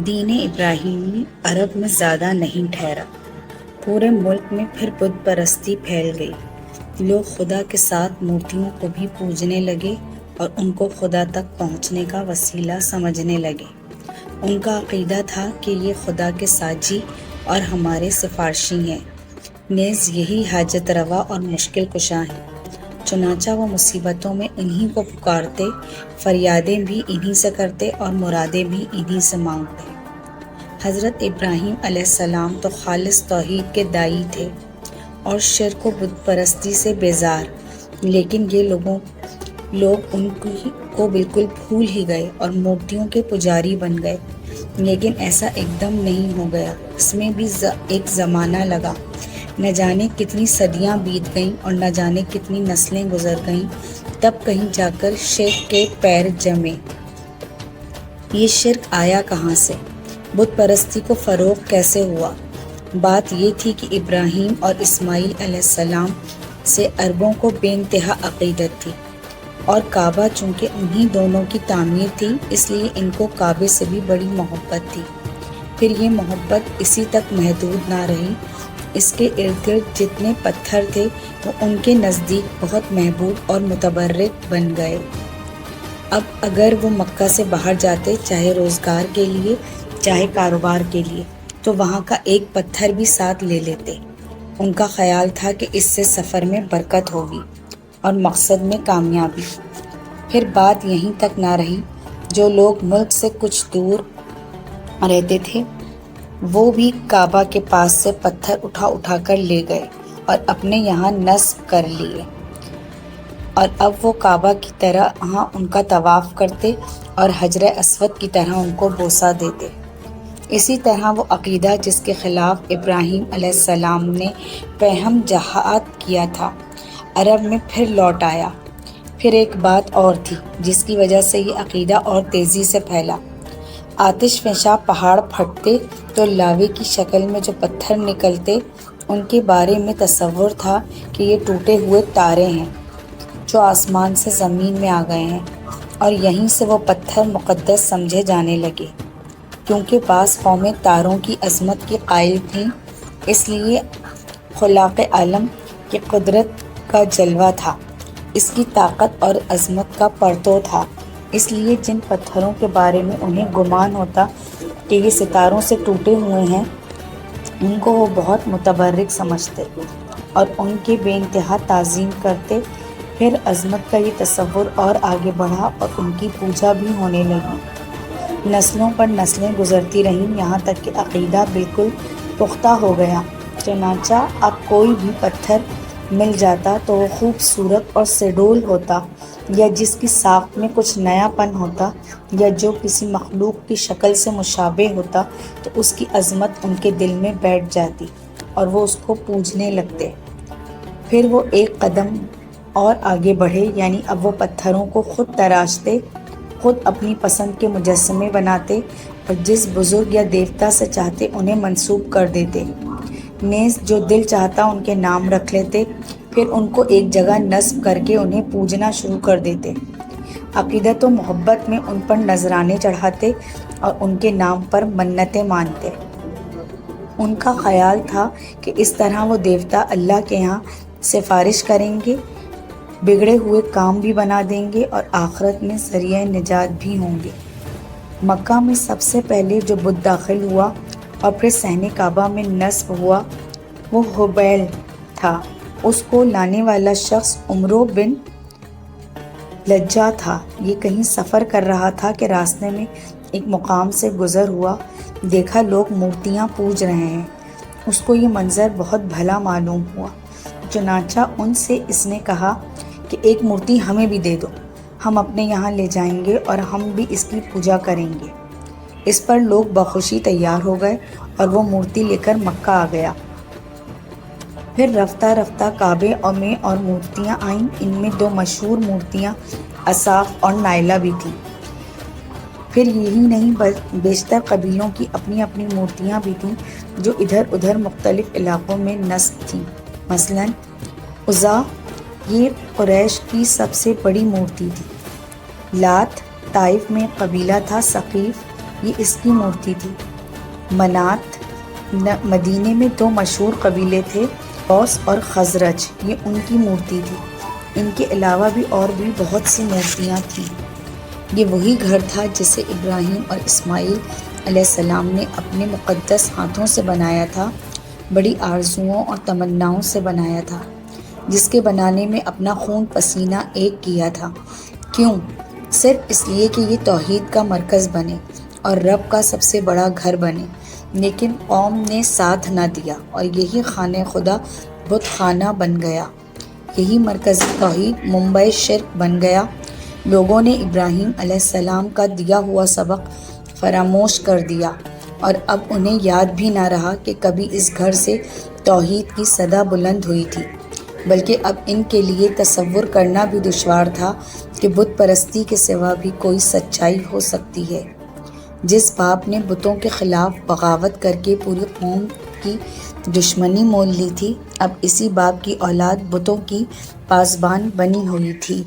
دین ابراہیمی عرب میں زیادہ نہیں ٹھہرا۔ پورے ملک میں پھر بت پرستی پھیل گئی۔ لوگ خدا کے ساتھ مورتیوں کو بھی پوجنے لگے اور ان کو خدا تک پہنچنے کا وسیلہ سمجھنے لگے۔ ان کا عقیدہ تھا کہ یہ خدا کے ساجی اور ہمارے سفارشی ہیں، نیز یہی حاجت روا اور مشکل کشا ہیں۔ چنانچہ وہ مصیبتوں میں انہی کو پکارتے، فریادیں بھی انہی سے کرتے اور مرادیں بھی انہی سے مانگتے۔ حضرت ابراہیم علیہ السلام تو خالص توحید کے داعی تھے اور شرک و بت پرستی سے بیزار، لیکن یہ لوگ ان کو بالکل بھول ہی گئے اور مورتیوں کے پجاری بن گئے۔ لیکن ایسا ایک دم نہیں ہو گیا، اس میں بھی ایک زمانہ لگا۔ نہ جانے کتنی صدیاں بیت گئیں اور نہ جانے کتنی نسلیں گزر گئیں، تب کہیں جا کر شرک کے پیر جمے۔ یہ شرک آیا کہاں سے؟ بت پرستی کو فروغ کیسے ہوا؟ بات یہ تھی کہ ابراہیم اور اسماعیل علیہ السلام سے عربوں کو بے انتہا عقیدت تھی، اور کعبہ چونکہ انہی دونوں کی تعمیر تھی، اس لیے ان کو کعبے سے بھی بڑی محبت تھی۔ پھر یہ محبت اسی تک محدود نہ رہی، اس کے ارد گرد جتنے پتھر تھے وہ ان کے نزدیک بہت محبوب اور متبرک بن گئے۔ اب اگر وہ مکہ سے باہر جاتے، چاہے روزگار کے لیے چاہے کاروبار کے لیے، تو وہاں کا ایک پتھر بھی ساتھ لے لیتے۔ ان کا خیال تھا کہ اس سے سفر میں برکت ہوگی اور مقصد میں کامیابی۔ پھر بات یہیں تک نہ رہی، جو لوگ ملک سے کچھ دور رہتے تھے وہ بھی کعبہ کے پاس سے پتھر اٹھا اٹھا کر لے گئے اور اپنے یہاں نصب کر لیے، اور اب وہ کعبہ کی طرح ان کا طواف کرتے اور حجر اسود کی طرح ان کو بوسہ دیتے۔ اسی طرح وہ عقیدہ جس کے خلاف ابراہیم علیہ السلام نے پہم جہاد کیا تھا، عرب میں پھر لوٹ آیا۔ پھر ایک بات اور تھی جس کی وجہ سے یہ عقیدہ اور تیزی سے پھیلا۔ آتش فشاں پہاڑ پھٹتے تو لاوے کی شکل میں جو پتھر نکلتے، ان کے بارے میں تصور تھا کہ یہ ٹوٹے ہوئے تارے ہیں جو آسمان سے زمین میں آ گئے ہیں، اور یہیں سے وہ پتھر مقدس سمجھے جانے لگے۔ کیونکہ بعض قومیں تاروں کی عظمت کی قائل تھیں، اس لیے خلاق عالم کی قدرت کا جلوہ تھا، اس کی طاقت اور عظمت کا پرتو تھا، اس لیے جن پتھروں کے بارے میں انہیں گمان ہوتا کہ یہ ستاروں سے ٹوٹے ہوئے ہیں، ان کو وہ بہت متبرک سمجھتے اور ان کی بے انتہا تعظیم کرتے۔ پھر عظمت کا یہ تصور اور آگے بڑھا اور ان کی پوجا بھی ہونے لگی۔ نسلوں پر نسلیں گزرتی رہیں، یہاں تک کہ عقیدہ بالکل پختہ ہو گیا۔ چنانچہ اب کوئی بھی پتھر مل جاتا تو وہ خوبصورت اور سڈول ہوتا، یا جس کی ساخت میں کچھ نیا پن ہوتا، یا جو کسی مخلوق کی شکل سے مشابہ ہوتا، تو اس کی عظمت ان کے دل میں بیٹھ جاتی اور وہ اس کو پوجنے لگتے۔ پھر وہ ایک قدم اور آگے بڑھے، یعنی اب وہ پتھروں کو خود تراشتے، خود اپنی پسند کے مجسمے بناتے اور جس بزرگ یا دیوتا سے چاہتے انہیں منسوب کر دیتے، نیز جو دل چاہتا ان کے نام رکھ لیتے، پھر ان کو ایک جگہ نصب کر کے انہیں پوجنا شروع کر دیتے۔ عقیدت و محبت میں ان پر نذرانے چڑھاتے اور ان کے نام پر منتیں مانتے۔ ان کا خیال تھا کہ اس طرح وہ دیوتا اللہ کے یہاں سفارش کریں گے، بگڑے ہوئے کام بھی بنا دیں گے اور آخرت میں ذریعہ نجات بھی ہوں گے۔ مکہ میں سب سے پہلے جو بت داخل ہوا اور پھر صحن کعبہ میں نصب ہوا وہ ہبیل تھا۔ اس کو لانے والا شخص عمرو بن لجہ تھا۔ یہ کہیں سفر کر رہا تھا کہ راستے میں ایک مقام سے گزر ہوا، دیکھا لوگ مورتیاں پوج رہے ہیں۔ اس کو یہ منظر بہت بھلا معلوم ہوا، چنانچہ ان سے اس نے کہا کہ ایک مورتی ہمیں بھی دے دو، ہم اپنے یہاں لے جائیں گے اور ہم بھی اس کی پوجا کریں گے۔ اس پر لوگ بخوشی تیار ہو گئے اور وہ مورتی لے کر مکہ آ گیا۔ پھر رفتہ رفتہ کعبے میں اور مورتیاں آئیں۔ ان میں دو مشہور مورتیاں اصاف اور نائلہ بھی تھیں۔ پھر یہی نہیں، بیشتر قبیلوں کی اپنی اپنی مورتیاں بھی تھیں جو ادھر ادھر مختلف علاقوں میں نصب تھیں۔ مثلاً عزا یہ قریش کی سب سے بڑی مورتی تھی۔ لات طائف میں قبیلہ تھا ثقیف، یہ اس کی مورتی تھی۔ منات مدینے میں دو مشہور قبیلے تھے، اوس اور خزرج، یہ ان کی مورتی تھی۔ ان کے علاوہ بھی اور بھی بہت سی مورتیاں تھیں۔ یہ وہی گھر تھا جسے ابراہیم اور اسماعیل علیہ السلام نے اپنے مقدس ہاتھوں سے بنایا تھا، بڑی آرزوؤں اور تمناؤں سے بنایا تھا، جس کے بنانے میں اپنا خون پسینہ ایک کیا تھا۔ کیوں؟ صرف اس لیے کہ یہ توحید کا مرکز بنے اور رب کا سب سے بڑا گھر بنے۔ لیکن قوم نے ساتھ نہ دیا اور یہی خانہ خدا بت خانہ بن گیا، یہی مرکزی توحید منبع شرک بن گیا۔ لوگوں نے ابراہیم علیہ السلام کا دیا ہوا سبق فراموش کر دیا، اور اب انہیں یاد بھی نہ رہا کہ کبھی اس گھر سے توحید کی صدا بلند ہوئی تھی، بلکہ اب ان کے لیے تصور کرنا بھی دشوار تھا کہ بت پرستی کے سوا بھی کوئی سچائی ہو سکتی ہے۔ جس باپ نے بتوں کے خلاف بغاوت کر کے پوری قوم کی دشمنی مول لی تھی، اب اسی باپ کی اولاد بتوں کی پاسبان بنی ہوئی تھی۔